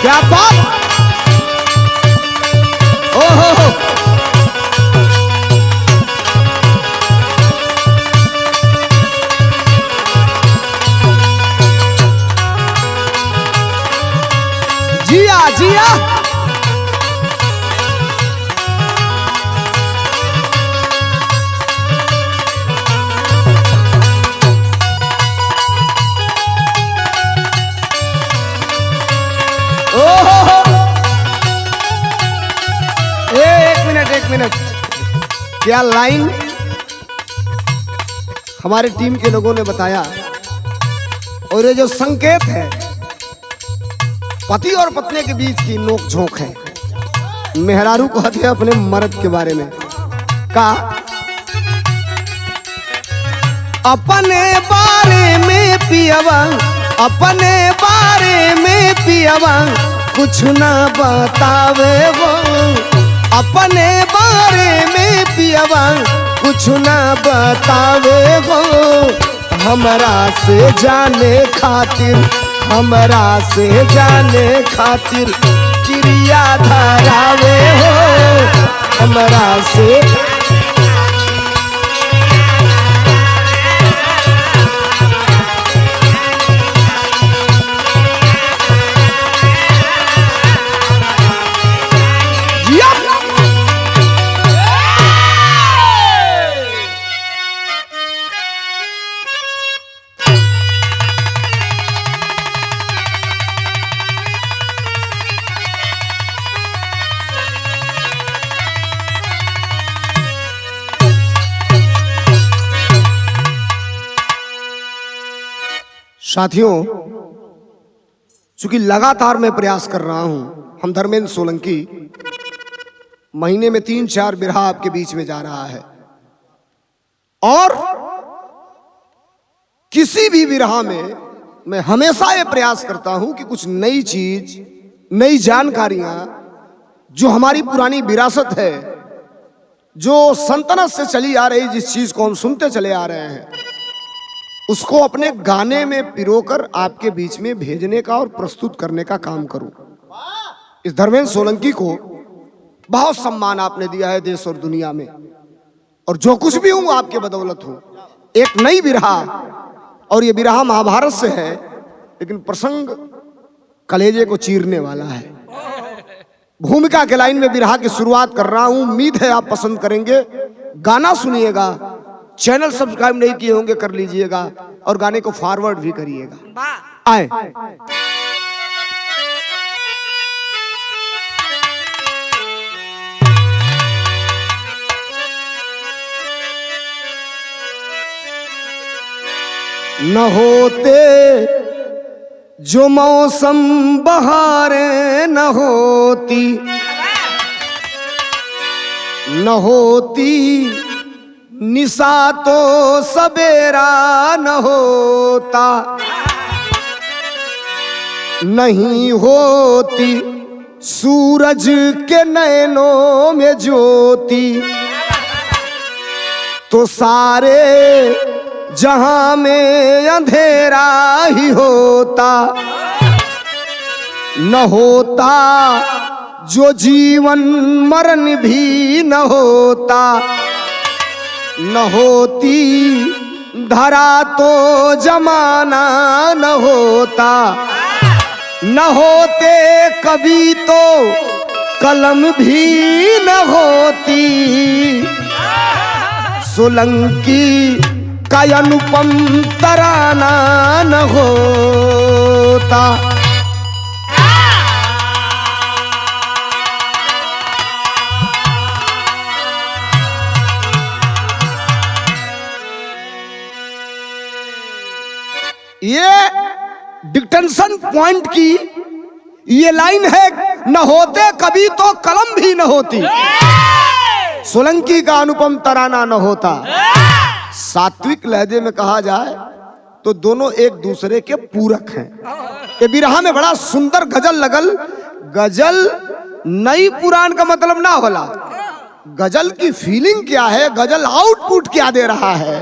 क्या बात। ओहो जिया जिया। एक मिनट, क्या लाइन हमारे टीम के लोगों ने बताया। और ये जो संकेत है पति और पत्नी के बीच की नोक झोंक है। मेहरारू कहते हैं अपने मर्द के बारे में का अपने बारे में पियवा, अपने बारे में पियवा कुछ ना बतावे वो, अपने बारे में पियवा कुछ ना बतावे वो, हमरा से जाने खातिर, हमरा से जाने खातिर क्रिया धरावे हो, हमरा से साथियों, चूंकि लगातार मैं प्रयास कर रहा हूं, हम धर्मेंद्र सोलंकी महीने में 3-4 बिरहा आपके बीच में जा रहा है और किसी भी बिरहा में मैं हमेशा ये प्रयास करता हूं कि कुछ नई चीज, नई जानकारियां जो हमारी पुरानी विरासत है, जो सल्तनत से चली आ रही जिस चीज को हम सुनते चले आ रहे हैं, उसको अपने गाने में पिरोकर आपके बीच में भेजने का और प्रस्तुत करने का काम करूं। इस धर्मेंद्र सोलंकी को बहुत सम्मान आपने दिया है देश और दुनिया में, और जो कुछ भी हूं आपके बदौलत हूं। एक नई बिरहा, और ये बिरहा महाभारत से है, लेकिन प्रसंग कलेजे को चीरने वाला है। भूमिका के लाइन में बिरहा की शुरुआत कर रहा हूं, उम्मीद है आप पसंद करेंगे। गाना सुनिएगा, चैनल सब्सक्राइब नहीं किए होंगे कर लीजिएगा, और गाने को फॉरवर्ड भी करिएगा। आए न होते जो मौसम बहारें, न होती, न होती निशा तो सवेरा न होता, नहीं होती सूरज के नैनों में ज्योति, तो सारे जहां में अंधेरा ही होता, न होता जो जीवन मरण भी न होता, न होती धरा तो जमाना न होता, न होते कभी तो कलम भी न होती, सोलंकी का अनुपम तराना न होता। ये डिक्टेंशन पॉइंट की ये लाइन है, न होते कभी तो कलम भी न होती, सोलंकी का अनुपम तराना न होता। सात्विक लहजे में कहा जाए तो दोनों एक दूसरे के पूरक हैं। ये बिरहा में बड़ा सुंदर गजल लगल। गजल नई पुराण का मतलब ना होला, गजल की फीलिंग क्या है, गजल आउटपुट क्या दे रहा है,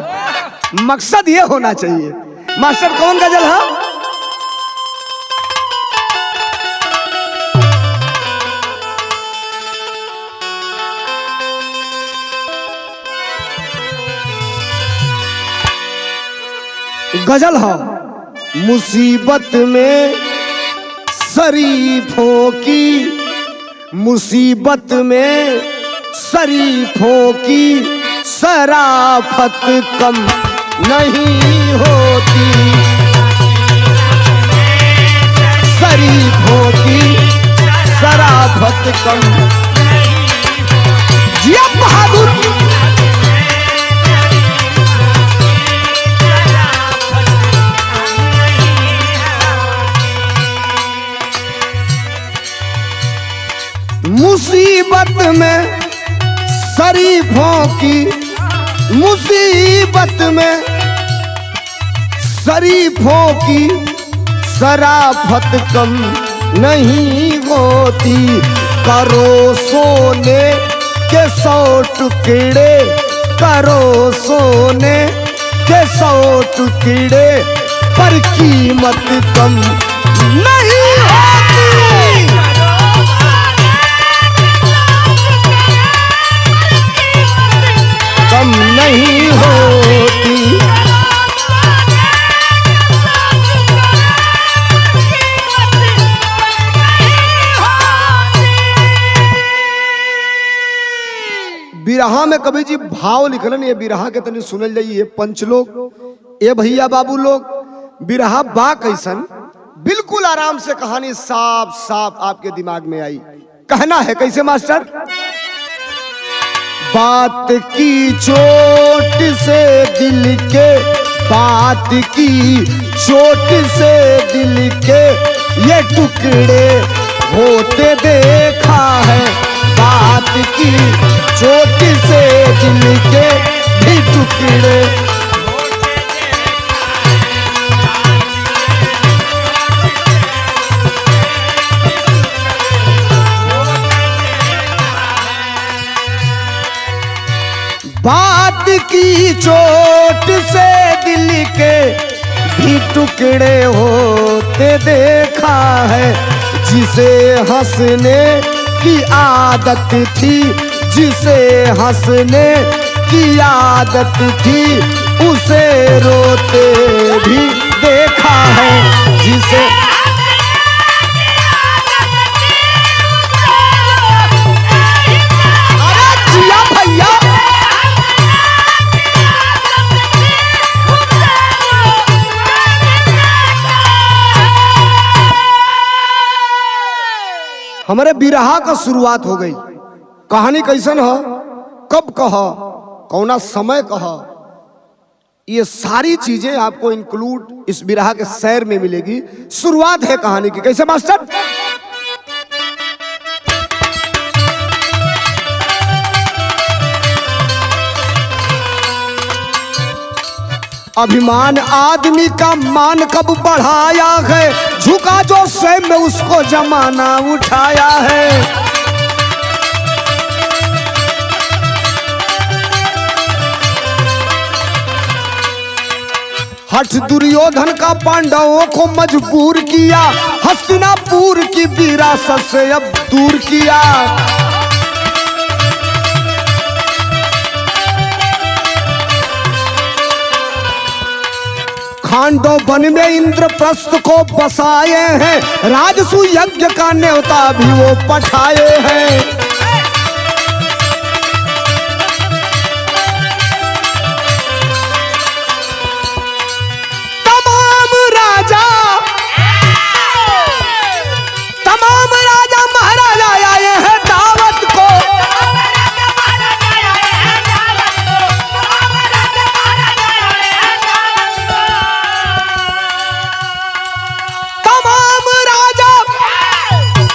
मकसद ये होना चाहिए। मास्टर कौन गजल है? गजल है। मुसीबत में शरीफों की, मुसीबत में शरीफों की शराफत कम नहीं होती, शरीफों की शराफत कम। जिया बहादुर मुसीबत में शरीफों की, मुसीबत में शरीफों की शराफत कम नहीं होती। करो सोने के 100 टुकड़े, करो सोने के 100 टुकड़े, पर कीमत कम नहीं होती। कम नहीं होती। बिरहा में कवि जी भाव लिखलन, ये बिरहा के तनी सुनल जाइए पंच लोग, ये भैया बाबू लोग। बिरहा बा कैसन, बिल्कुल आराम से कहानी साफ साफ आपके दिमाग में आई। कहना है कैसे मास्टर? बात की चोट से दिल के, बात की चोट से दिल के ये टुकड़े होते देखा है। बात की चोट से दिल के भी टुकड़े, बात की चोट से दिल के भी टुकड़े होते देखा है। जिसे हंसने की आदत थी, जिसे हंसने की आदत थी, उसे रोते भी देखा है। जिसे अरे जिया भैया हमारे बिरहा का शुरुआत हो गई। कहानी कैसन हो, कब कहा, कौना समय कहा, ये सारी चीजें आपको इंक्लूड इस बिरहा के शैर में मिलेगी। शुरुआत है कहानी की, कैसे मास्टर? अभिमान आदमी का मान कब बढ़ाया है, झुका जो स्वयं में उसको जमाना उठाया है। हठ दुर्योधन का पांडवों को मजबूर किया, हस्तिनापुर की विरासत से अब दूर किया। खांडव वन में इंद्रप्रस्थ को बसाए हैं, राजसू यज्ञ का न्योता भी वो पठाए हैं। तमाम राजा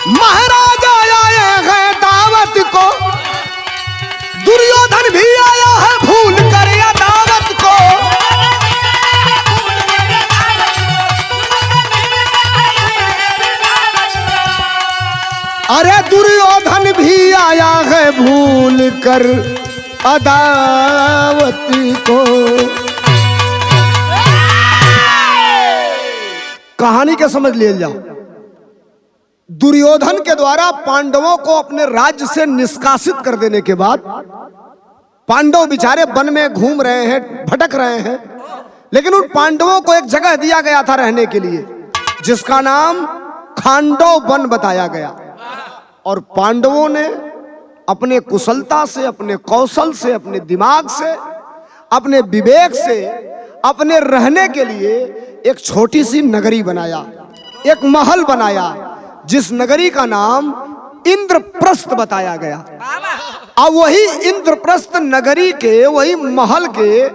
महाराजा आए हैं दावत को, दुर्योधन भी आया है भूल कर या दावत को। अरे दुर्योधन भी आया है भूल कर अदावत को। कहानी क्या समझ ले जाओ। दुर्योधन के द्वारा पांडवों को अपने राज्य से निष्कासित कर देने के बाद पांडव बेचारे वन में घूम रहे हैं, भटक रहे हैं। लेकिन उन पांडवों को एक जगह दिया गया था रहने के लिए, जिसका नाम खांडव वन बताया गया। और पांडवों ने अपने कुशलता से, अपने कौशल से, अपने दिमाग से, अपने विवेक से अपने रहने के लिए एक छोटी सी नगरी बनाया, एक महल बनाया, जिस नगरी का नाम इंद्रप्रस्थ बताया गया। अब वही इंद्रप्रस्थ नगरी के, वही महल के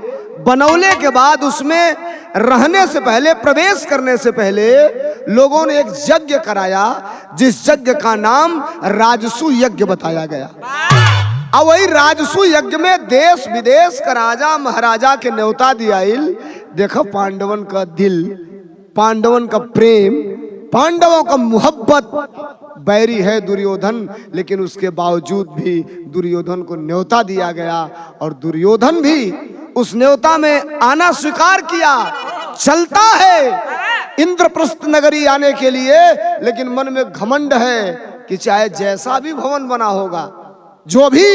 बनौले के बाद उसमें रहने से पहले, प्रवेश करने से पहले लोगों ने एक यज्ञ कराया, जिस यज्ञ का नाम राजसू यज्ञ बताया गया। अब वही राजसू यज्ञ में देश विदेश का राजा महाराजा के न्योता दिया। देखो पांडवन का दिल, पांडवन का प्रेम, पांडवों का मोहब्बत। बैरी है दुर्योधन, लेकिन उसके बावजूद भी दुर्योधन को न्योता दिया गया और दुर्योधन भी उस न्योता में आना स्वीकार किया। चलता है इंद्रप्रस्थ नगरी आने के लिए, लेकिन मन में घमंड है कि चाहे जैसा भी भवन बना होगा, जो भी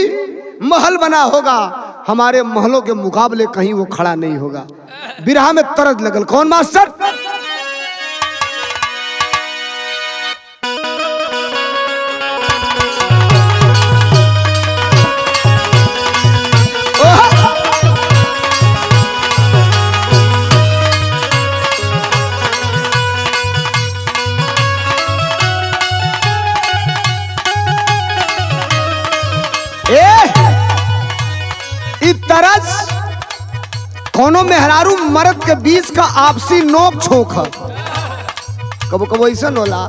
महल बना होगा, हमारे महलों के मुकाबले कहीं वो खड़ा नहीं होगा। बिरहा में तरज लगल। कौन मास्टर? तरज कोनो मेहरारू मर्द के बीच का आपसी नोक झोंक है। कबो कबो ऐसा होला,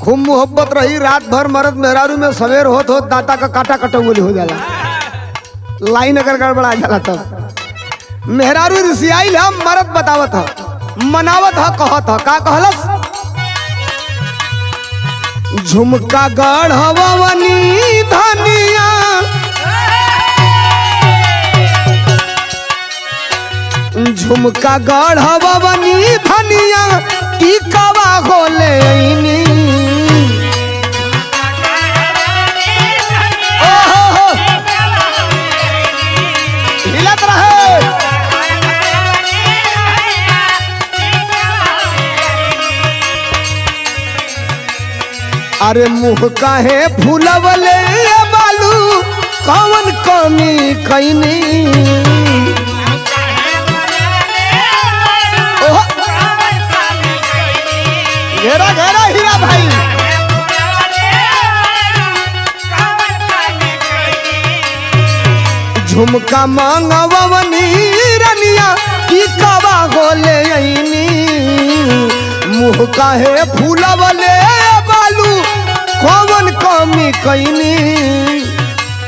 खूब मोहब्बत रही, रात भर मर्द मेहरारू में सवेर होत होत दाता का काटा कटौल हो जाला, लाइन अगर गड़बड़ा जाला तब मेहरारू रिसियाइल है, मर्द बतावत है, मनावत है, कहत है। का कहलस? झुमका गढ़वनी धनिया, झुमका गढ़वनी धनिया, टीकावा होले ऐनी। ओहो हिलत रहे। अरे मुँह काहे फूलवले बालू, कौन कमी कैनी। घेरा घेरा हीरा भाई। झुमका मांगवनी रनिया, की कवा होले ऐनी। मुँह काहे फूलवले बालू, कौन कमी कैनी।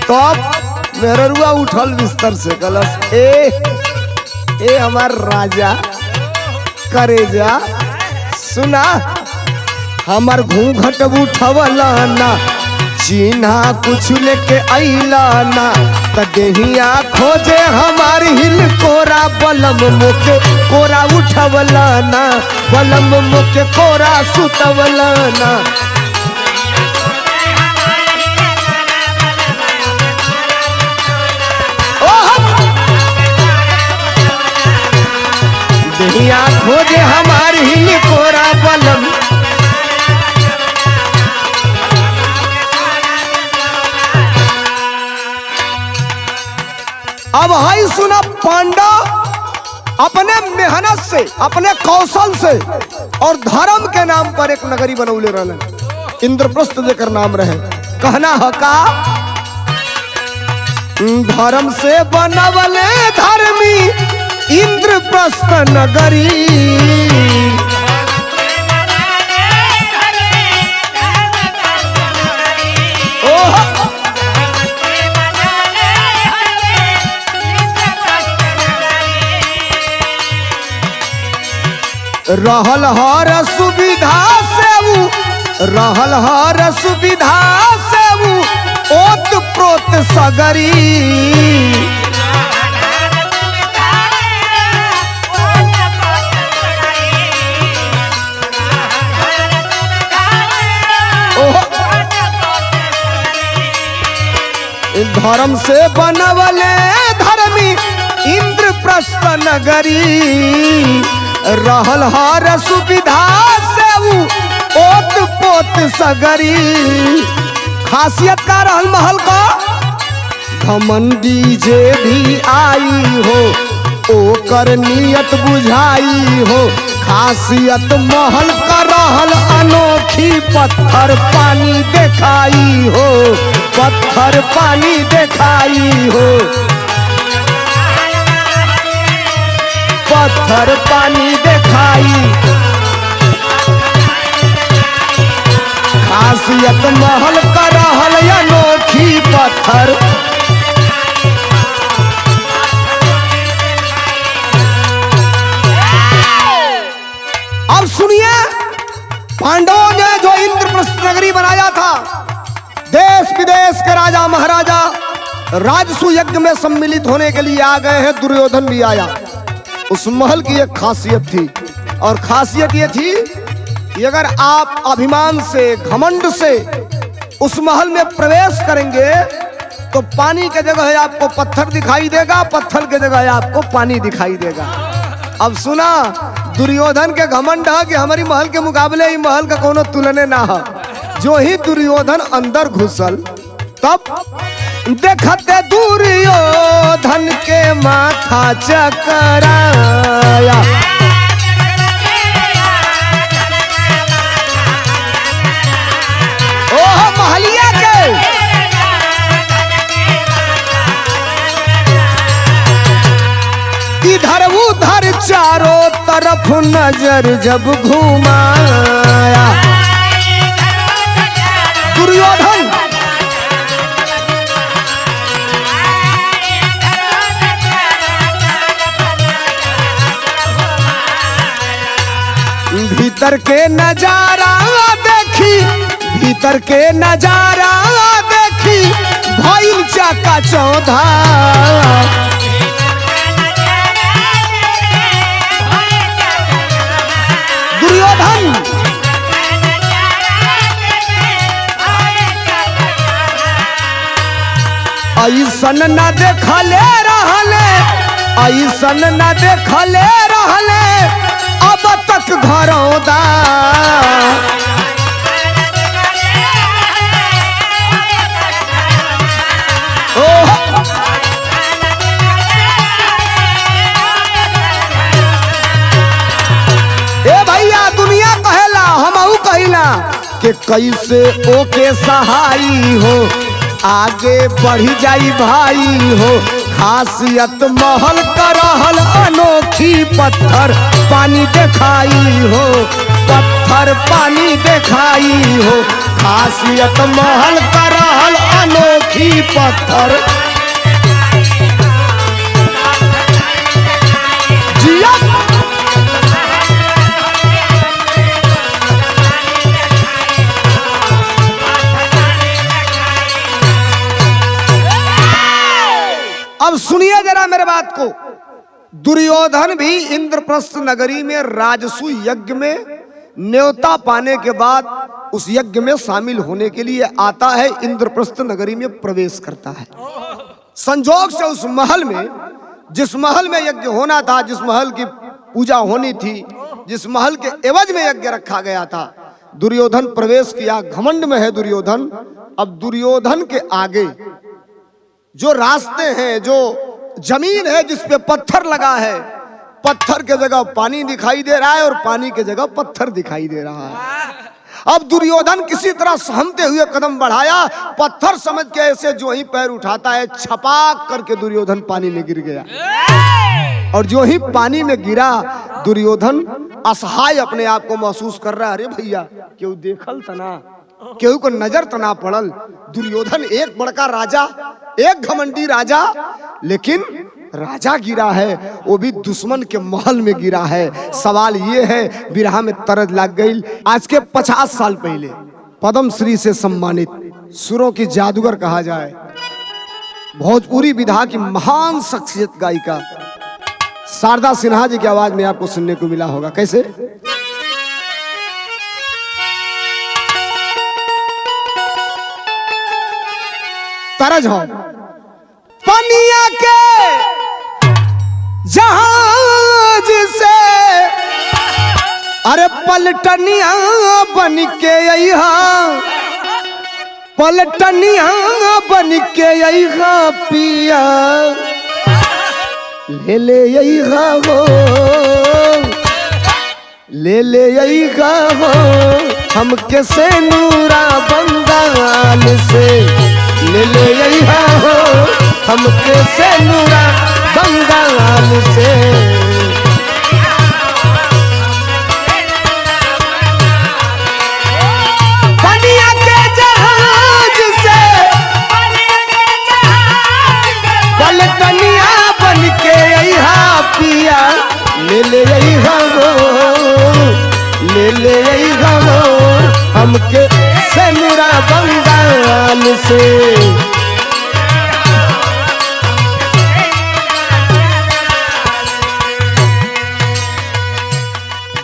तब मेहरुआ उठल बिस्तर से, कलस ए हमार राजा करेजा, सुना हमार घूंघट उठवला ना, चिन्हा कुछ लेके अइला ना, त देहिया खोजे हमार हिल कोरा। बलम मुके कोरा उठवला ना, बलम मुके कोरा सुतवला ना। देहिया खोजे हमार हिल कोरा बलम। अब हाई सुना, पांडा अपने मेहनत से, अपने कौशल से और धर्म के नाम पर एक नगरी बनौले रहलन, इंद्रप्रस्थ जेकर नाम रहे। कहना है का? धर्म से बनवले धर्मी इंद्रप्रस्थ नगरी। रहल हर सुविधा से ऊ, रहल हर सुविधा से ऊ, ओत प्रोत सगरी। धर्म से बनवले धर्मी इंद्रप्रस्थ इंद्रप्रस्थ नगरी, रहल हर सुविधा से ओत पोत सगरी। खासियत का रहल महल का, घमंडी जे भी आई हो ओकर नियत बुझाई हो। खासियत महल का रहल अनोखी, पत्थर पानी देखाई हो, पत्थर पानी देखाई हो, पत्थर पानी देखाई। खासियत महल का रहल अनोखी, पत्थर। अब सुनिए, पांडवों ने जो इंद्रप्रस्थ नगरी बनाया था, देश विदेश के राजा महाराजा राजसूय यज्ञ में सम्मिलित होने के लिए आ गए हैं। दुर्योधन भी आया। उस महल की एक खासियत थी, और खासियत ये थी कि अगर आप अभिमान से, घमंड से उस महल में प्रवेश करेंगे तो पानी के जगह आपको पत्थर दिखाई देगा, पत्थर के जगह आपको पानी दिखाई देगा। अब सुना, दुर्योधन के घमंड है कि हमारी महल के मुकाबले ही महल का कोनो तुलने ना हो। जो ही दुर्योधन अंदर घुसल, तब देखते दुर्योधन के माथा चकराया। ओह महलिया के इधर उधर चारों तरफ नजर जब घुमाया। दुर्योधन भीतर के नजारा देखी, भीतर के नजारा देखी, भइल चाका चौधा। दुर्योधन ऐसन न देखले रहले, ऐसन न देखले रहले अब तक घरौदा। ए भैया, दुनिया कहेला, हमहू कहिला कि कैसे ओके सहाई हो, आगे बढ़ी जाई भाई हो। खासियत महल का रहल अनोखी, पत्थर पानी देखाई हो, पत्थर पानी देखाई हो। खासियत महल का रहल अनोखी, पत्थर। जिया अब सुनिए जरा मेरे बात को। दुर्योधन भी इंद्रप्रस्थ नगरी में राजसूय यज्ञ में न्योता पाने के बाद उस यज्ञ में शामिल होने के लिए आता है, इंद्रप्रस्थ नगरी में प्रवेश करता है। संजोग से उस महल में, जिस महल में यज्ञ होना था, जिस महल की पूजा होनी थी, जिस महल के एवज में यज्ञ रखा गया था, दुर्योधन प्रवेश किया। घमंड में है दुर्योधन। अब दुर्योधन के आगे जो रास्ते हैं, जो जमीन है जिस पे पत्थर लगा है, पत्थर के जगह पानी दिखाई दे रहा है और पानी के जगह पत्थर दिखाई दे रहा है। अब दुर्योधन किसी तरह सहमते हुए कदम बढ़ाया, पत्थर समझ के ऐसे जो ही पैर उठाता है, छपाक करके दुर्योधन पानी में गिर गया। और जो ही पानी में गिरा, दुर्योधन असहाय अपने आप को महसूस कर रहा है। अरे भैया, क्यों देखल तना, केहू को नजर तना पड़ल। दुर्योधन एक बड़का राजा, एक घमंडी राजा, लेकिन राजा गिरा है, वो भी दुश्मन के महल में गिरा है। सवाल ये है, बिरहा में तरज लग गई। आज के 50 साल पहले पद्म श्री से सम्मानित, सुरों की जादूगर कहा जाए, भोजपुरी विधा की महान शख्सियत गायिका शारदा सिन्हा जी की आवाज में आपको सुनने को मिला होगा। कैसे? तरज हो। पनिया के जहाज से अरे पलटनिया बन के अइहा, पलटनिया बन के अइहा पिया, ले ले अइहा हो, ले ले अइहा हो हमके से नूरा बंगाल से, ले ले अइहा हो हमके से नूरा बंगाल से। पनिया के जहाज से पलटनिया बन के अइहा पिया, ले ले अइहा हो, ले ले अइहा हो हमके से नूरा बंगाल से।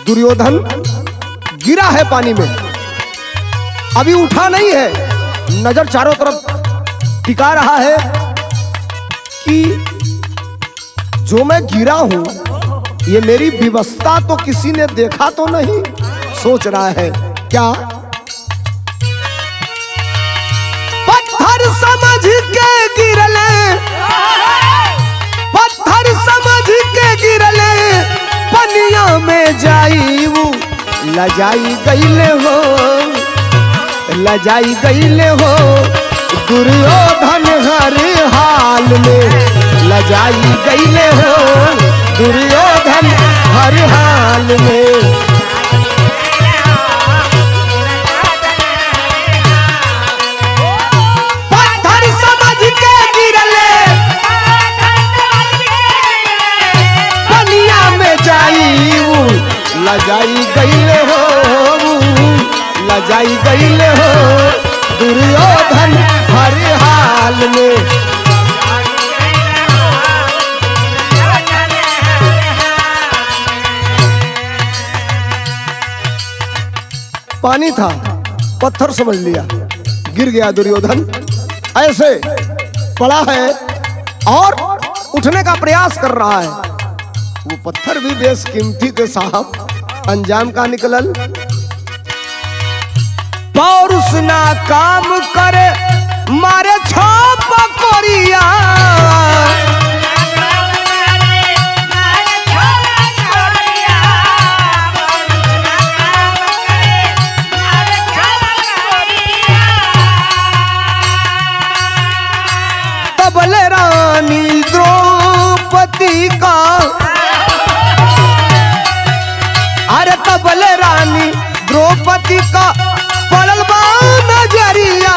दुर्योधन गिरा है पानी में, अभी उठा नहीं है, नजर चारों तरफ टिका रहा है कि जो मैं गिरा हूं ये मेरी विवस्था तो किसी ने देखा तो नहीं। सोच रहा है क्या पत्थर समझ के गिरले, पत्थर समझ के गिरले पनिया में जाईऊ, लजाई गईले हो, लजाई गईले हो दुर्योधन हर हाल में, लजाई गईले हो दुर्योधन हर हाल में। पत्थर समझ के गिरले पनिया में जाईऊ, लजाई गईले हो, लजाई गईले हो दुर्योधन हर हाल में। पानी था, पत्थर समझ लिया, गिर गया दुर्योधन, ऐसे पड़ा है और उठने का प्रयास कर रहा है। वो पत्थर भी बेशकीमती थे साहब, अंजाम का निकलल। पौरुष ना काम करे मारे छाप कोरिया, तबल रानी द्रौपदी का, अरे तबल रानी द्रौपदी का पड़ल बा नजरिया,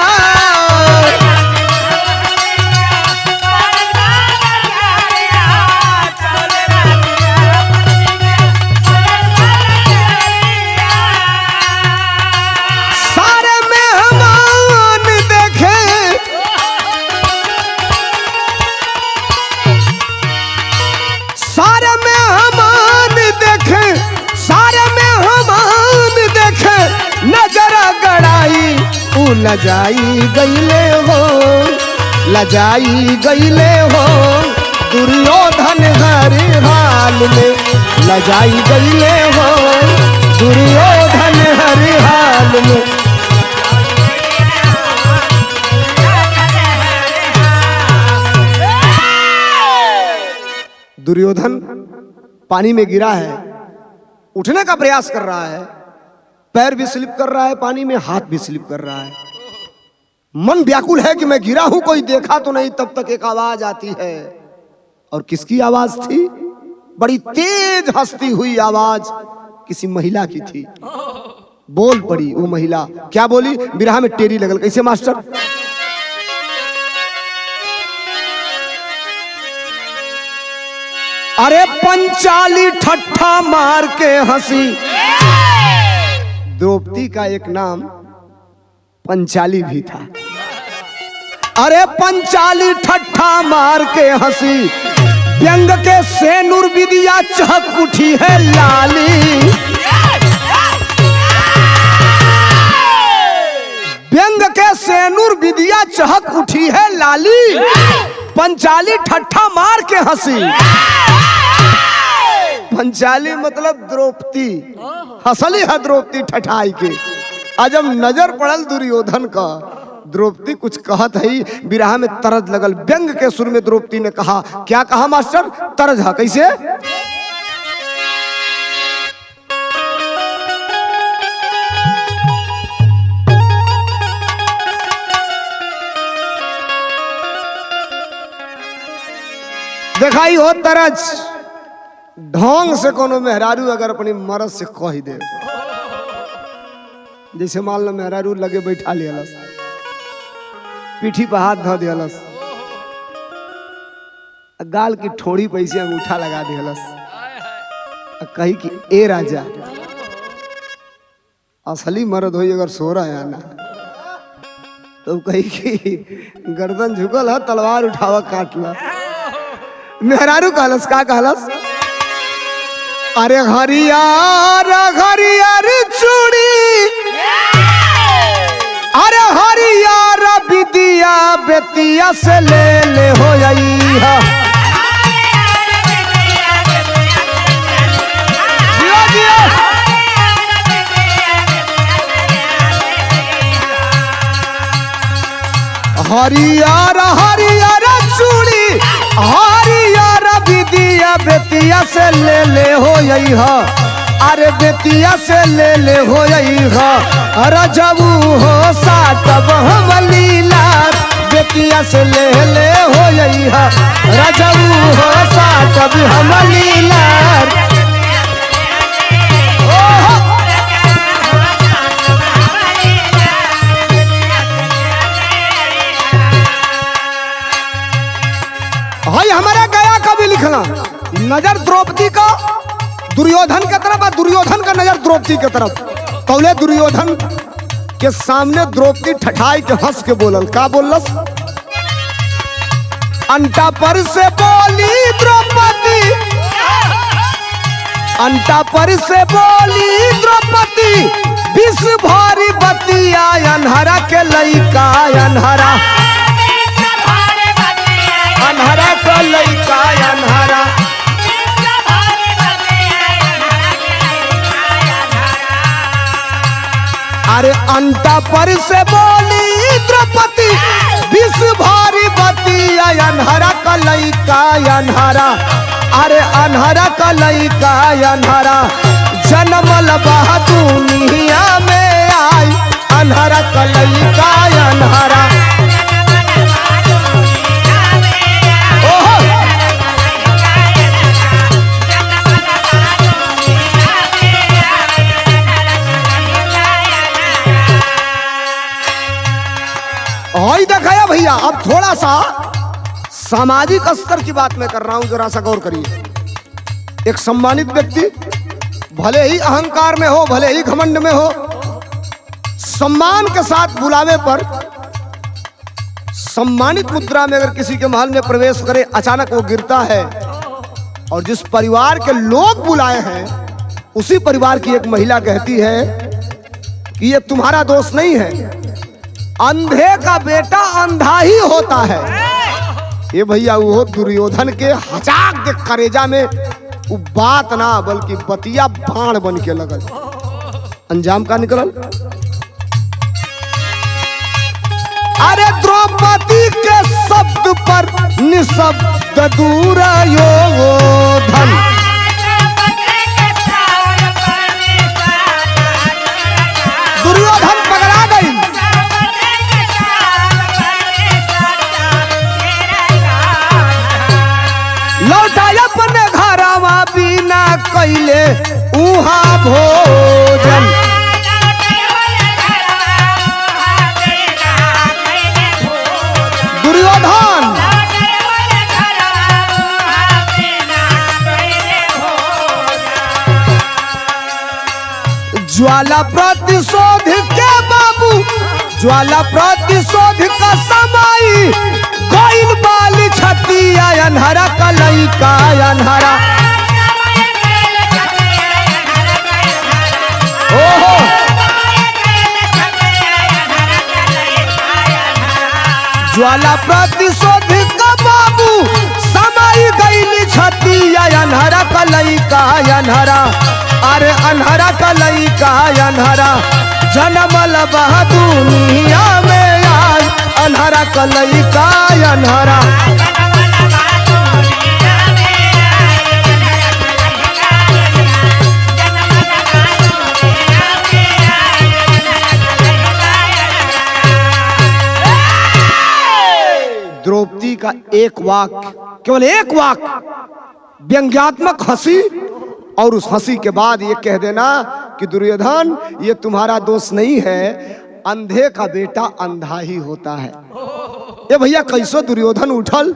सारे मेहमान देखे, सारे मेहमान देखे, सारे मेहमान देखे नजर गड़ाई, ऊ लजाई गईले हो, लजाई गईले हो दुर्योधन हर हाल में, लजाई गईले हो दुर्योधन हर हाल में। दुर्योधन पानी में गिरा है, उठने का प्रयास कर रहा है, पैर भी स्लिप कर रहा है पानी में, हाथ भी स्लिप कर रहा है, मन व्याकुल है कि मैं गिरा हूं, कोई देखा तो नहीं। तब तक एक आवाज आती है, और किसकी आवाज थी? बड़ी तेज हंसती हुई आवाज किसी महिला की थी। बोल पड़ी वो महिला, क्या बोली? बिरहा में टेरी लगल, कैसे मास्टर? अरे पंचाली ठट्ठा मार के हंसी, द्रौपदी का एक नाम पंचाली भी था। अरे पंचाली ठट्ठा मार के हंसी, व्यंग के सेनुर विदिया चहक उठी है लाली, व्यंग के सेनुर विदिया चहक उठी है लाली, पंचाली ठट्ठा मार के हंसी। पंचाली मतलब द्रौपदी, हंसली है द्रौपदी ठठाई के। अजब नजर पड़ल दुर्योधन का, द्रौपदी कुछ कहत है, विरह में तरज लगल। व्यंग के सुर में द्रौपदी ने कहा, क्या कहा मास्टर? तरज है कैसे? दिखाई हो तरज, ढोंग से कोनो मेहरारू अगर अपनी मर्द से कह दे, जैसे मान लो मेहरारू लगे बैठा लियलस, पीठी पर हाथ धो दियलस, गाल की ठोड़ी पैसे अंगूठा लगा दियलस, कही कि ए राजा, असली मर्द होई अगर सो रहा है ना, तो कही कि गर्दन झुकल है, तलवार उठावा काट ला। मेहरारू कहलस, का कहलस? अरे हरियार हरियार चूड़ी, अरे हरियार बिदिया बेतिया से ले हो जाई है। हरियार हरियार चूड़ी, हरियार बिदिया बेतिया से ले हो यही है। अरे बेतिया से ले हो यही है। अरे जबू हो सातब हम लीला, बेतिया से ले हो यही है। रजबू हो सातब हम लीला। भाई हमारा गया कभी लिखना, नजर द्रौपदी का दुर्योधन के तरफ और दुर्योधन का नजर द्रौपदी के तरफ। कौले दुर्योधन के सामने द्रौपदी ठठाई के हंस के बोलल, का बोलस? अंटा पर से बोली द्रौपदी, अंटा पर से बोली द्रौपदी, विष भारी बतिया अनहरा के लइका अनहरा, अनहरा का लइका अनहरा। अरे अंटा पर से बोली द्रौपदी, विष भारी बतिया अनहरा का लइका अनहरा। अरे अनहरा का लइका अनहरा, जन्मल बा दुनिया में आई, अनहरा का लइका अनहरा। दिखाया भैया। अब थोड़ा सा सामाजिक स्तर की बात मैं कर रहा हूं, जरा सा गौर करिए। एक सम्मानित व्यक्ति भले ही अहंकार में हो, भले ही घमंड में हो, सम्मान के साथ बुलावे पर सम्मानित मुद्रा में अगर किसी के महल में प्रवेश करे, अचानक वो गिरता है और जिस परिवार के लोग बुलाए हैं उसी परिवार की एक महिला कहती है कि ये तुम्हारा दोष नहीं है, अंधे का बेटा अंधा ही होता है। ये भैया वो दुर्योधन के हचाक के करेजा में वो बात ना बल्कि बतिया बाण बन के लगल। अंजाम का निकलल, अरे द्रौपदी के शब्द पर निशब्द दुर्योधन, दुर्योधन पकड़ा गई। लौटाया अपने घरवा बिना कैले उहा भोजन, दुर्योधन ज्वाला प्रतिशोध के बाबू, ज्वाला प्रतिशोध का समाई, कोइन बाली छतिया अनहरा का लइका अनहरा। ओहो ज्वाला प्रतिशोध का बाबू, समाई गई कैली छतिया अनहरा कलई का अनहरा, अरे अनहरा कलई का अनहरा जनमल बह दुनिया में आज, अनहरा कलई का अनहरा। द्रौपदी का एक वाक्य, केवल एक वाक्य व्यंग्यात्मक हंसी, और उस हंसी के बाद ये कह देना कि दुर्योधन ये तुम्हारा दोष नहीं है, अंधे का बेटा अंधा ही होता है। ये भैया कैसो दुर्योधन उठल,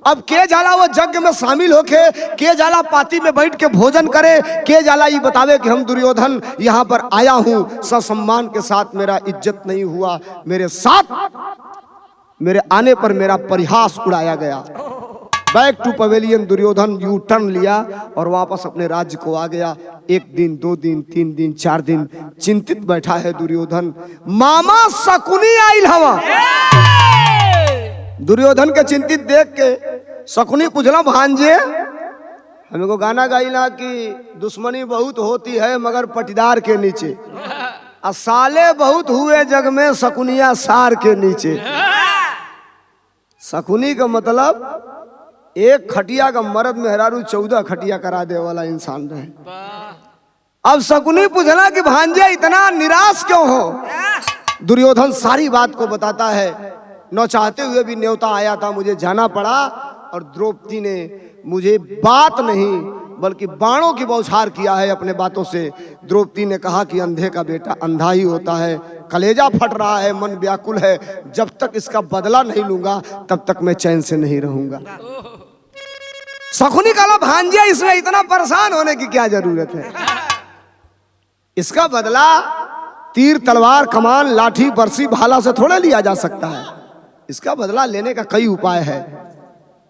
अब के जाला वो यज्ञ में शामिल होके, के जाला पाती में बैठ के भोजन करे, के जाला ये बतावे कि हम दुर्योधन यहाँ पर आया हूँ, ससम्मान के साथ मेरा इज्जत नहीं हुआ, मेरे साथ मेरे आने पर मेरा परिहास उड़ाया गया। Back to pavilion Duryodhana U turn लिया और वापस अपने राज्य को आ गया। एक दिन, 2 दिन, 3 दिन, 4 दिन चिंतित बैठा है दुर्योधन। मामा शकुनी आइल हवा। दुर्योधन के चिंतित देख के शकुनी पूछला, भांजे हमको गाना गाइला कि दुश्मनी बहुत होती है मगर पटीदार के नीचे, साले बहुत हुए जग में शकुनिया सार के नीचे। शकुनी का मतलब एक खटिया का मर्द मेहरारू 14 खटिया करा दे वाला इंसान रहे। अब शकुनी पूछला कि भांजे इतना निराश क्यों हो? दुर्योधन सारी बात को बताता है। न चाहते हुए भी न्योता आया था, मुझे जाना पड़ा, और द्रौपदी ने मुझे बात नहीं बल्कि बाणों की बौछार किया है अपने बातों से। द्रौपदी ने कहा कि अंधे का बेटा अंधा ही होता है, कलेजा फट रहा है, मन व्याकुल है, जब तक इसका बदला नहीं लूंगा तब तक मैं चैन से नहीं रहूंगा। शकुनी कहा, भांजे इसमें इतना परेशान होने की क्या जरूरत है? इसका बदला तीर तलवार कमान लाठी बरसी भाला से थोड़े लिया जा सकता है। इसका बदला लेने का कई उपाय है।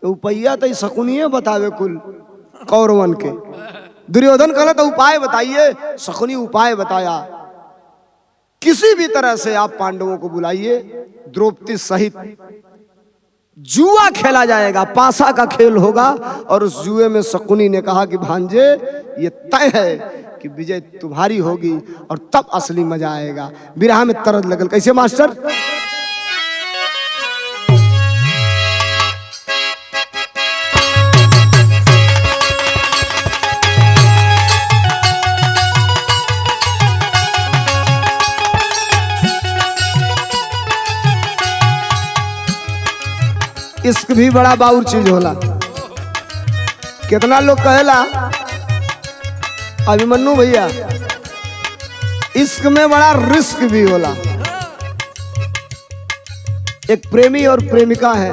तो उपैया तो शकुनी बतावे कुल कौरवन के। दुर्योधन कहला तो उपाय बताइए। शकुनी उपाय बताया, किसी भी तरह से आप पांडवों को बुलाइए, द्रौपदी सहित जुआ खेला जाएगा, पासा का खेल होगा। और उस जुए में शकुनी ने कहा कि भांजे ये तय है कि विजय तुम्हारी होगी और तब असली मजा आएगा। बिरहा में तरस लगल। कैसे मास्टर? इश्क भी बड़ा बाउर चीज होला। कितना लोग कहेला अभिमन्यु भैया, इश्क में बड़ा रिस्क भी होला। एक प्रेमी और प्रेमिका है,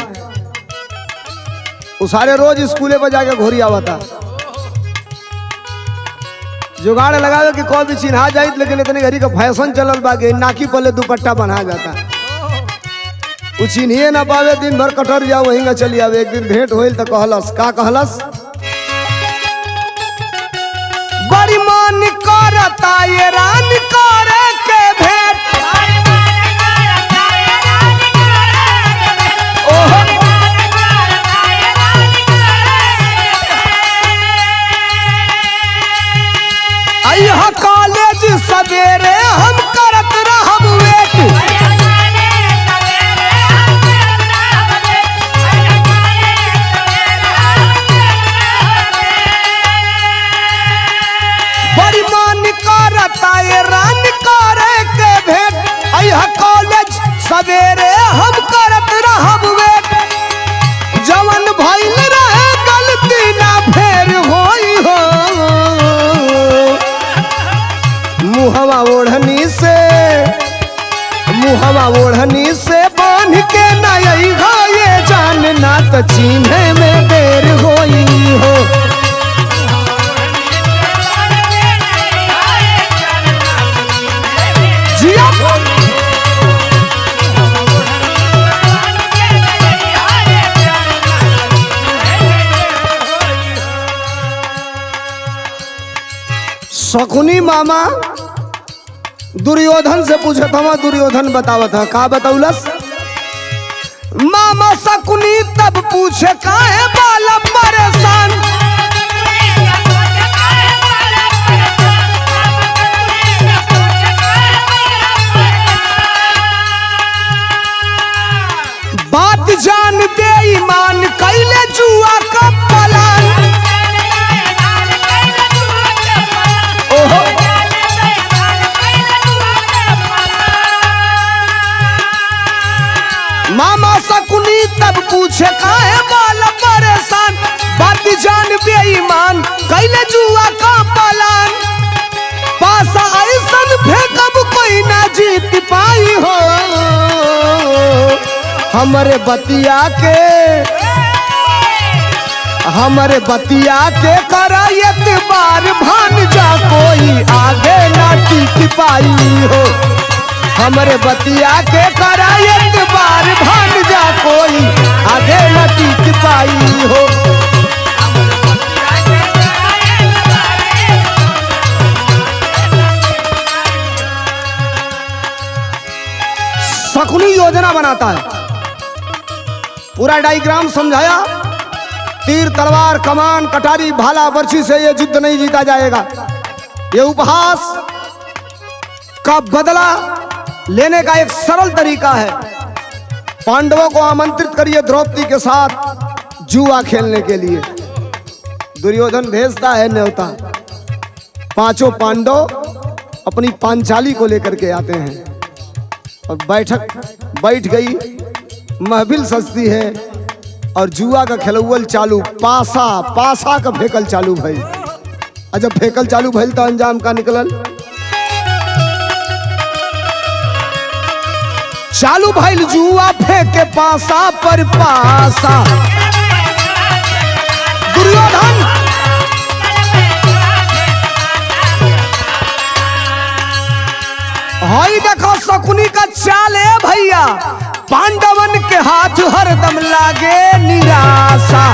वो सारे रोज स्कूले पर जाकर घोरी आवता, जुगाड़ लगावे कि कोई भी चिन्हा जाए, लेकिन इतने घड़ी का फैशन चलल बा कि नाकी पले दुपट्टा बना जाता, वो चिन्हिए ना पावे, दिन भर कटर जाओ वहीं का चली आवे। एक दिन भेंट होइल तो कहलस, का कहलस? बड़ी मन करता ये रान करे के भेंट, अइहा कॉलेज सवेरे हम करत रहब वेट, रान करे के भेंट, अइहा कॉलेज सवेरे हम करत रहब वेट, जवन भइल रहे गलती ना फेर होई हो, मुहवा ओढ़नी से बांध के ना अइहा ये जानना तो चिन्हे में देर होई हो। शकुनी मामा दुर्योधन से पूछत हवा, दुर्योधन बतावत है, का बतौलस? मामा शकुनी तब पूछे काहे बाला परेशान। बात जान बेईमान कैले जुआ का पलान। ओहो मामा शकुनी तब पूछे काहे बाला परेशान। बात जान बेईमान कैले जुआ का पलान। पासा ऐसन फेंकब कोई ना जीत पाई हो। हमरे बतिया के करा एतबार भान जा कोई आगे ना टिक पाई हो। हमरे बतिया के करा एतबार भान जा कोई आगे ना टिक पाई हो। शकुनी योजना बनाता है, पूरा डायग्राम समझाया। तीर तलवार कमान कटारी भाला बर्छी से ये युद्ध नहीं जीता जाएगा। ये उपहास का बदला लेने का एक सरल तरीका है। पांडवों को आमंत्रित करिए द्रौपदी के साथ जुआ खेलने के लिए। दुर्योधन भेजता है न्योता। पांचों पांडव अपनी पांचाली को लेकर के आते हैं और बैठ गई। महफिल सजती है और जुआ का खेलौवल चालू। पासा का फेंकल चालू भइल। और जब फेंकल चालू भइल तो अंजाम का निकलल। चालू भइल जुआ फेंके पासा पर पासा। दुर्योधन हाई देखो शकुनी का चाल है भैया। पांडवन के हाथ हरदम लागे निराशा।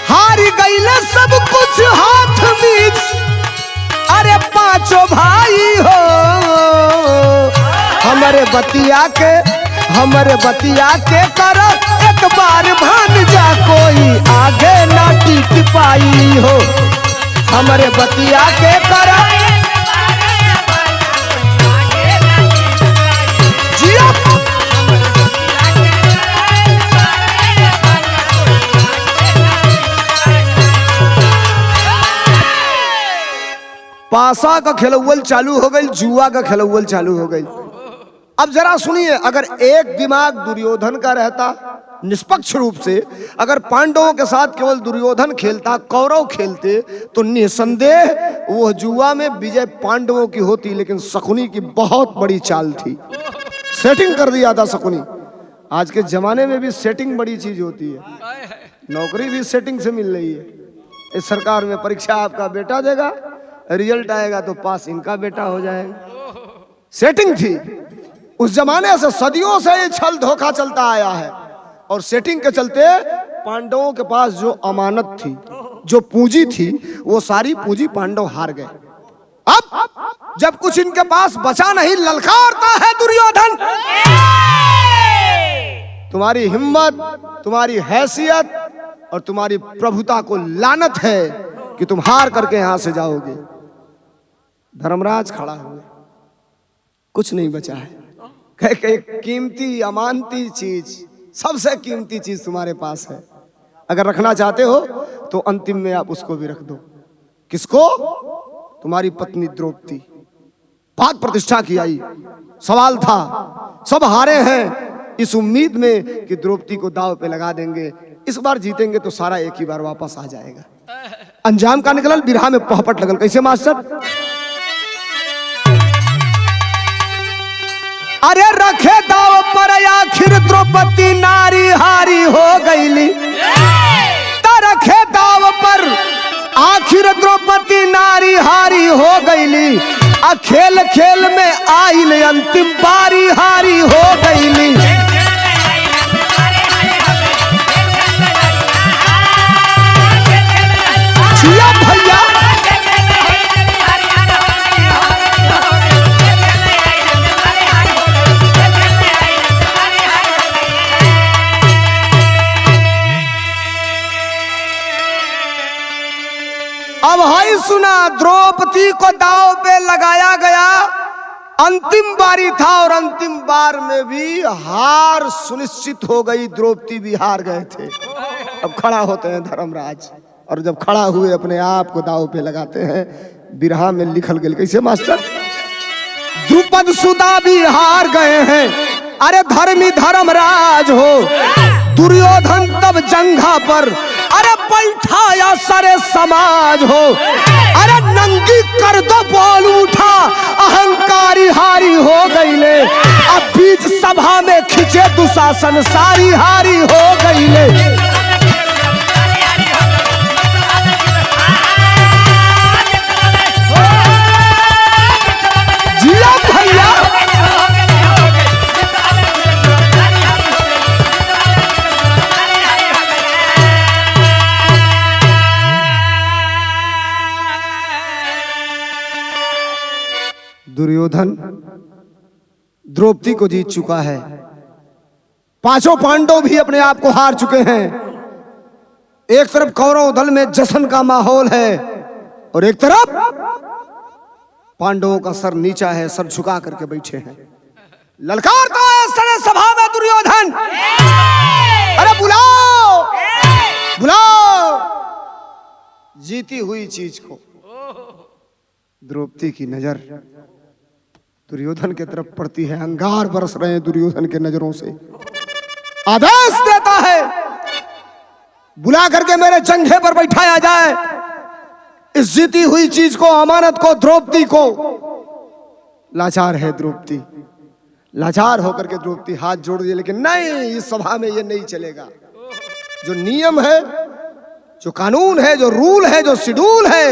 हारी गईले सब कुछ हाथ बीच। अरे पांचों भाई हो। हमरे बतिया के करो एक बार भान जा कोई आगे ना टिक पाई हो। हमरे बतिया के करो जिया। पासा का खेलौवल चालू हो गई, जुआ का खेलौवल चालू हो गई। अब जरा सुनिए, अगर एक दिमाग दुर्योधन का रहता निष्पक्ष रूप से, अगर पांडवों के साथ केवल दुर्योधन खेलता, कौरव खेलते, तो निसंदेह वो जुआ में विजय पांडवों की होती। लेकिन शकुनी की बहुत बड़ी चाल थी। सेटिंग कर दिया था शकुनी। आज के जमाने में भी सेटिंग बड़ी चीज होती है। नौकरी भी सेटिंग से मिल रही है। इस सरकार में परीक्षा आपका बेटा देगा, रिजल्ट आएगा तो पास इनका बेटा हो जाएगा। सेटिंग थी। उस जमाने से सदियों से ये छल धोखा चलता आया है। और सेटिंग के चलते पांडवों के पास जो अमानत थी, जो पूंजी थी, वो सारी पूंजी पांडव हार गए। अब जब कुछ इनके पास बचा नहीं, ललकारता है दुर्योधन। तुम्हारी हिम्मत, तुम्हारी हैसियत और तुम्हारी प्रभुता को लानत है कि तुम हार करके यहां से जाओगे। धर्मराज खड़ा हुए, कुछ नहीं बचा है। एक कीमती अमानती चीज, सबसे कीमती चीज तुम्हारे पास है। अगर रखना चाहते हो तो अंतिम में आप उसको भी रख दो। किसको? तुम्हारी पत्नी द्रौपदी। पाक प्रतिष्ठा की आई। सवाल था, सब हारे हैं इस उम्मीद में कि द्रौपदी को दाव पे लगा देंगे, इस बार जीतेंगे तो सारा एक ही बार वापस आ जाएगा। अंजाम का निकलल, बिरहा में पहपट लगल। कैसे मास्टर? अरे रखे दाव पर आखिर द्रौपदी नारी हारी हो गईली। रखे दाव पर आखिर द्रौपदी नारी हारी हो गईली। खेल खेल में आइल अंतिम बारी हारी हो गईली। जिया भैया अब हाई सुना, द्रौपदी को दांव पे लगाया गया। अंतिम बारी था और अंतिम बार में भी हार सुनिश्चित हो गई। द्रौपदी भी हार गए थे। अब खड़ा होते हैं धर्मराज, और जब खड़ा हुए अपने आप को दांव पे लगाते हैं। बिरहा में लिखल गया कैसे मास्टर, द्रुपद सुदा भी हार गए हैं। अरे धर्मी धर्मराज हो, दुर्योधन तब जंघा पर अरे बैठाया सारे समाज हो। अरे नंगी कर दो बोल उठा, अहंकारी हारी हो गई ले। अब बीच सभा में खिंचे दुशासन, सारी हारी हो गई ले। जिया भैया, दुर्योधन द्रौपदी को जीत चुका है। पांचों पांडव भी अपने आप को हार चुके हैं। एक तरफ कौरव दल में जश्न का माहौल है और एक तरफ पांडवों का सर नीचा है, सर झुका करके बैठे हैं। ललकारता है सारे सभा में दुर्योधन, अरे बुलाओ बुलाओ जीती हुई चीज को। द्रौपदी की नजर दुर्योधन की तरफ पड़ती है। अंगार बरस रहे हैं दुर्योधन के नजरों से। आदेश देता है बुला करके मेरे जंघे पर बैठाया जाए इस जीती हुई चीज को, अमानत को, द्रौपदी को। लाचार है द्रौपदी, लाचार होकर के द्रौपदी हाथ जोड़ दिए, लेकिन नहीं, इस सभा में ये नहीं चलेगा। जो नियम है, जो कानून है, जो रूल है, जो शेड्यूल है,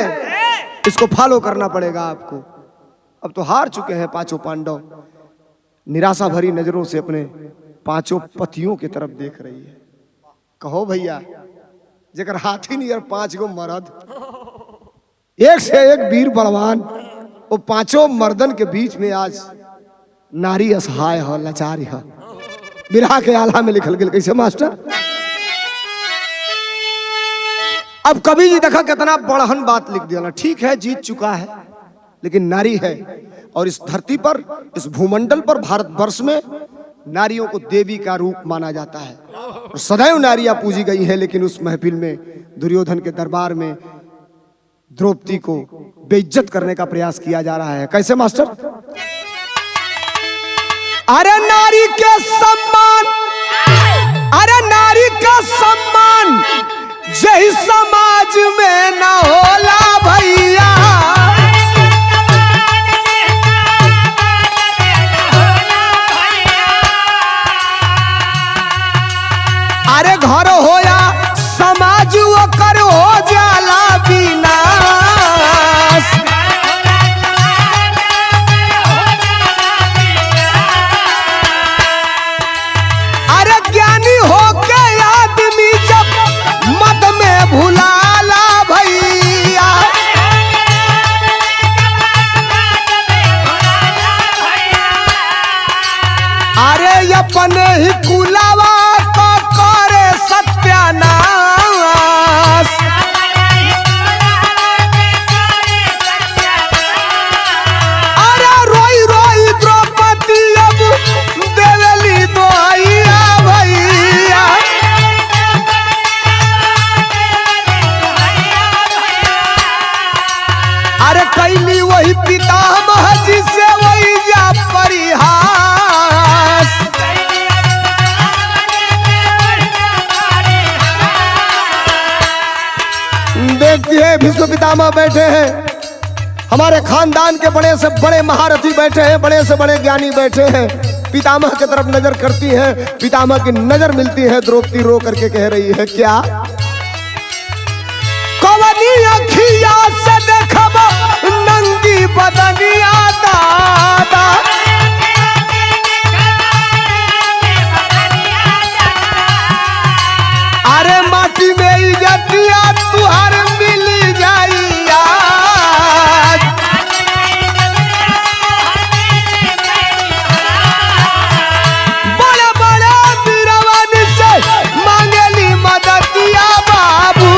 इसको फॉलो करना पड़ेगा आपको। अब तो हार चुके हैं पांचों पांडव। निराशा भरी नजरों से अपने पांचों पतियों की तरफ देख रही है। कहो भैया, जेकर हाथी नहीं और 5 गो मर्द, एक से एक वीर बलवान, वो पांचों मर्दन के बीच में आज नारी असहाय हो, लाचार है। बिरहा के आला में लिखल गया कैसे मास्टर, अब कवि जी देखा कितना बड़हन बात लिख दिया ना। ठीक है, जीत चुका है, लेकिन नारी है, और इस धरती पर, इस भूमंडल पर, भारतवर्ष में नारियों को देवी का रूप माना जाता है और सदैव नारियां पूजी गई हैं। लेकिन उस महफिल में, दुर्योधन के दरबार में द्रौपदी को बेइज्जत करने का प्रयास किया जा रहा है। कैसे मास्टर, अरे नारी के सम्मान, अरे नारी का सम्मान यही समाज में न होला भैया। अरे घर हो या समाज वो कर हो जाला विनाश। अरे ज्ञानी हो के आदमी जब मद में भुलाला भैया। अरे अपने ही कुलावा को करे सत्यानाश। अरे रोई रोई द्रौपदी अब देवली दोइया भैया। अरे कैली वही पितामह जी से वही या परिहास। देखिए भीष्म पितामह बैठे हैं, हमारे खानदान के बड़े से बड़े महारथी बैठे हैं, बड़े से बड़े ज्ञानी बैठे हैं। पितामह की तरफ नजर करती है, पितामह की नजर मिलती है। द्रौपदी रो करके कह रही है क्या, कवनी अखिया से देखब नंगी बदनिया दादा। अरे माटी में इज्जतिया तुहार मिली जाइया। बड़े बड़े वीरवन से मांगेली मदतिया बाबू।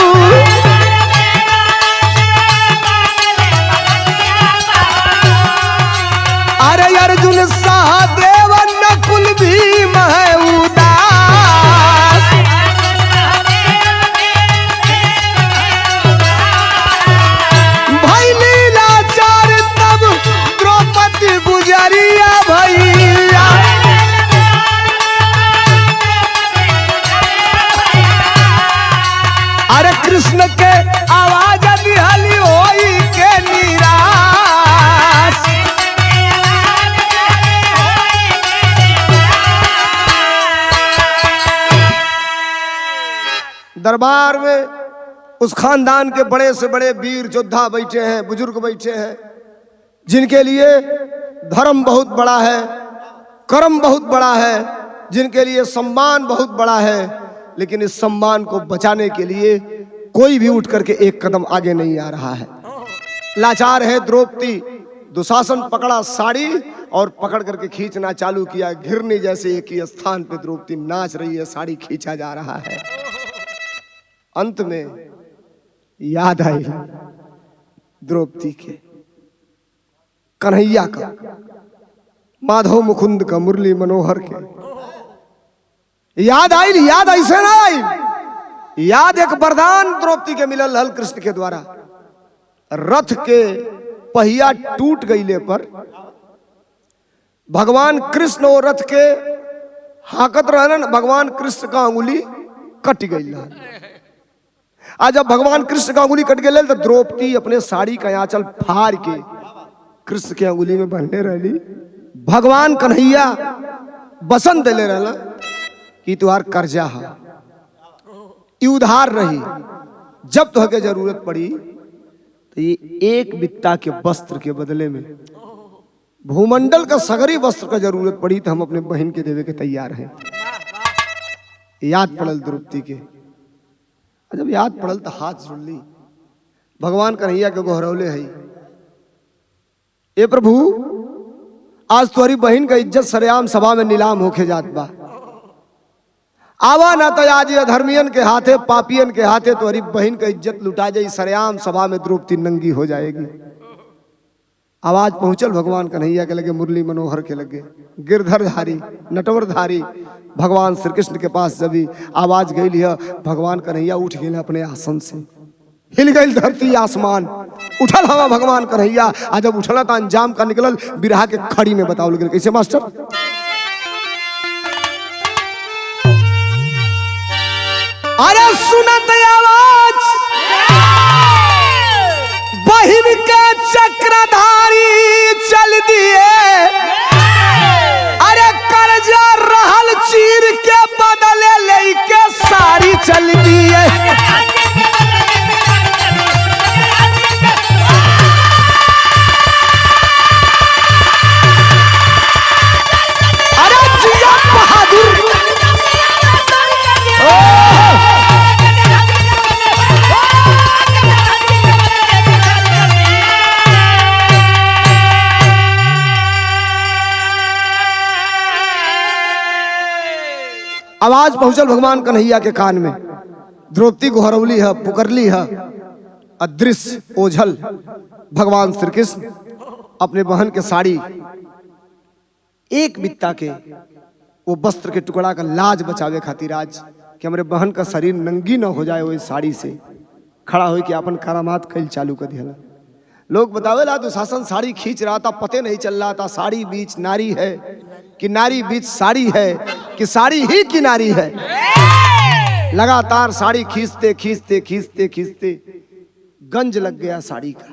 कृष्ण के आवाज दिहली होई के निराश। दरबार में उस खानदान के बड़े से बड़े वीर योद्धा बैठे हैं, बुजुर्ग बैठे हैं, जिनके लिए धर्म बहुत बड़ा है, कर्म बहुत बड़ा है, जिनके लिए सम्मान बहुत बड़ा है, लेकिन इस सम्मान को बचाने के लिए कोई भी उठ करके एक कदम आगे नहीं आ रहा है। लाचार है द्रौपदी। दुशासन पकड़ा साड़ी और पकड़ करके खींचना चालू किया। घिरनी जैसे एक ही स्थान पे द्रौपदी नाच रही है, साड़ी खींचा जा रहा है। अंत में याद आई द्रौपदी के, कन्हैया का, माधव मुकुंद का, मुरली मनोहर के याद आई। याद ऐसे ना आई, याद एक वरदान द्रौपदी के मिलल हल कृष्ण के द्वारा। रथ के पहिया टूट गईले पर भगवान कृष्ण और रथ के हाकत रहन, भगवान कृष्ण का अंगुली कट गई। आज जब भगवान कृष्ण का अंगुली कट गई तो द्रौपदी अपने साड़ी का आंचल फाड़ के कृष्ण के अंगुली में बंधने रही। भगवान कन्हैया बसंत दिले रहला कि तुहार कर्जा है, ये उधार रही, जब तुहके जरूरत पड़ी तो ये एक बित्ता के वस्त्र के बदले में भूमंडल का सगरी वस्त्र का जरूरत पड़ी तो हम अपने बहन के देवे के तैयार हैं। याद पड़ल द्रौपदी के। जब याद पड़ल तो हाथ जोड़ ली, भगवान कन्हैया के गोहरौले है, ए प्रभु आज तुम्हारी बहन का इज्जत सरेआम सभा में नीलाम होके जात बा। आवा ना तो आज अधर्मियन के हाथे, पापियन के हाथे तुम्हारी बहन का इज्जत लुटा जाई, सरेआम सभा में द्रौपदी नंगी हो जाएगी। आवाज पहुंचल भगवान कन्हैया के लगे, मुरली मनोहर के लगे, गिरधरधारी नटवरधारी भगवान श्री कृष्ण के पास जब आवाज गई है, भगवान कन्हैया उठ गए अपने आसन से। हिल गई धरती आसमान, उठल हवा भगवान कन्हैया। आज जब उठला तो अंजाम का निकलल बिरहा के खड़ी में बताओ लगे। कैसे मास्टर? अरे सुनत आवाज बहिन के चक्रधारी चल दिए, अरे कर्जा रहल चीर के बदले लेके साड़ी चल दिए। अरे जिया बहादुर, आवाज पहुंचल भगवान कन्हैया के कान में। द्रौपदी गोहरौली है, पुकरली है, अदृश्य ओझल भगवान श्री कृष्ण अपने बहन के साड़ी एक बित्ता के वो वस्त्र के टुकड़ा का लाज बचावे खातिर आज कि हमारे बहन का शरीर नंगी न हो जाए, वो साड़ी से खड़ा हो कि अपन करामात कैल चालू कर दिया। लोग बतावेला दुशासन साड़ी खींच रहा था, पते नहीं चल रहा था साड़ी बीच नारी है कि नारी बीच साड़ी है कि साड़ी ही किनारी है। लगातार साड़ी खींचते खींचते खींचते खींचते गंज लग गया साड़ी का।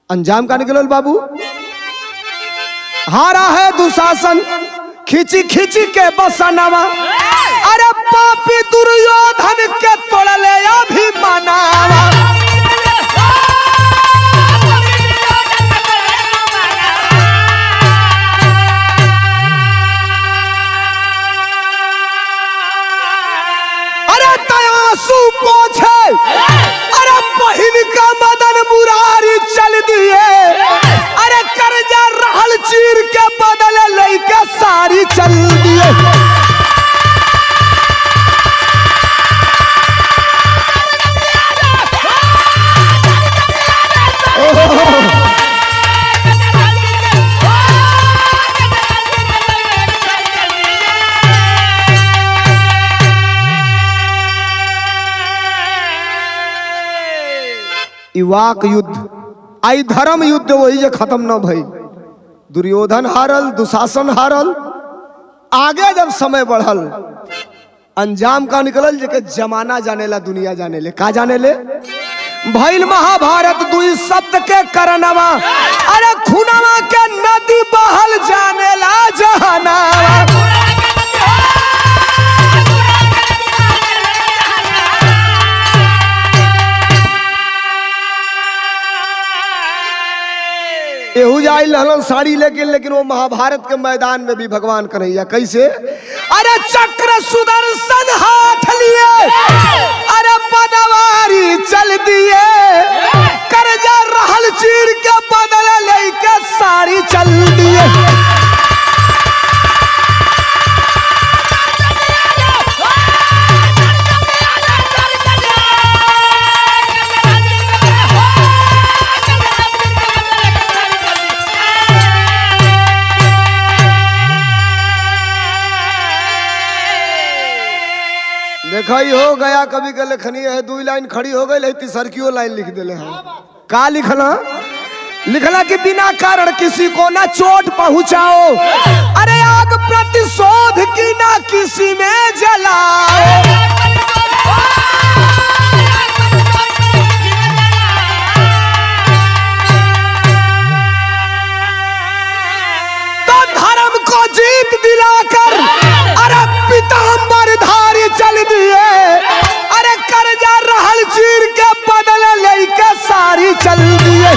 अंजाम का निकलल बाबू, हारा है दुशासन खींची खींची के बसनवा, अरे पापी दुर्योधन के तोड़ले अभिमानवा। अरे बहिन का मदन मुरारी चल दिए, अरे कर्जा रहल चीर के बदले लेके साड़ी चल दिए। वाक युद्ध आई धर्म युद्ध वही जे खत्म न भई। दुर्योधन हारल, दुशासन हारल। आगे जब समय बढ़ल अंजाम का निकलल जे के जमाना जानेला दुनिया जानेले का जानेले भइल महाभारत दुई शब्द के करनवा अरे खुनवा के नदी बहल जानेला जहानावा एहू जाइल हलन साड़ी लेकिन वो महाभारत के मैदान में भी भगवान कन्हैया कैसे अरे चक्र सुदर्शन हाथ लिए अरे पदवारी चल दिए करजा रहल चीर के बदले लेके साड़ी चल दिए देखा ही हो गया कभी के लेखनी है दो लाइन खड़ी हो गई तीसरकियो लाइन लिख दिले हैं का लिखला लिखला कि बिना कारण किसी को ना चोट पहुंचाओ अरे आग प्रतिशोध की ना किसी में जलाओ तो धर्म को जीत दिलाकर अरे पीतांबर धारी चल दिए अरे करजा रहल चीर के बदले लेके साड़ी चल दिए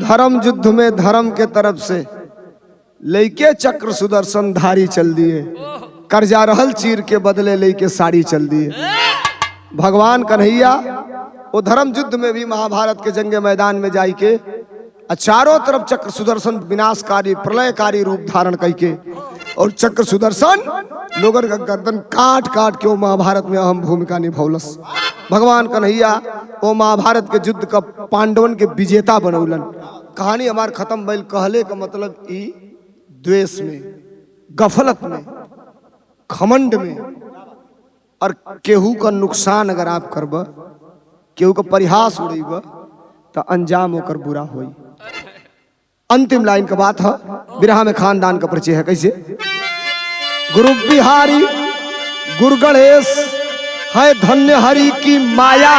धर्म युद्ध में धर्म के तरफ से लेके चक्र सुदर्शन धारी चल दिए करजा रहल चीर के बदले लेके साड़ी चल दिए भगवान कन्हैया वो धर्म युद्ध में भी महाभारत के जंग मैदान में जाई के चारों तरफ चक्र सुदर्शन विनाशकारी प्रलयकारी रूप धारण करके और चक्र सुदर्शन लोगन का गर्दन काट काट के वो महाभारत में अहम भूमिका निभौलस भगवान कन्हैया वो महाभारत के युद्ध का पांडवन के विजेता बनौलन कहानी हमार खत्म भइल कहले का मतलब ई द्वेष में गफलत में घमंड में और केहू का नुकसान अगर आप करब केहू का परिहास उड़ेब तो अंजाम होकर बुरा होई अंतिम लाइन का बात है बिरहा में खानदान का परिचय है कैसे गुरु बिहारी गुरु गणेश है धन्य हरि की माया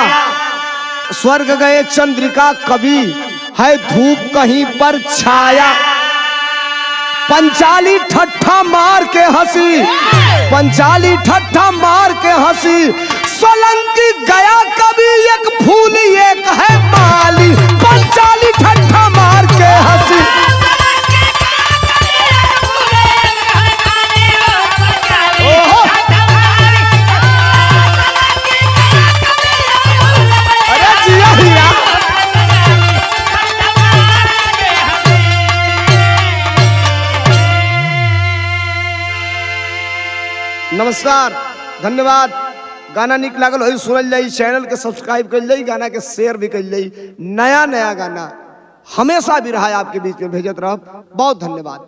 स्वर्ग गए चंद्रिका कवि है धूप कहीं पर छाया पंचाली ठट्ठा मार के हंसी पंचाली ठट्ठा मार के हंसी सोलंकी गया कभी एक फूल एक है माली पंचाली ठट्ठा मार के हंसी अरे जिया हिया नमस्कार धन्यवाद गाना निक लागल हो सुनल जाई चैनल के सब्सक्राइब कर ली गाना के शेयर भी कर ली नया नया गाना हमेशा भी रहा आपके बीच में भेजत रह बहुत धन्यवाद।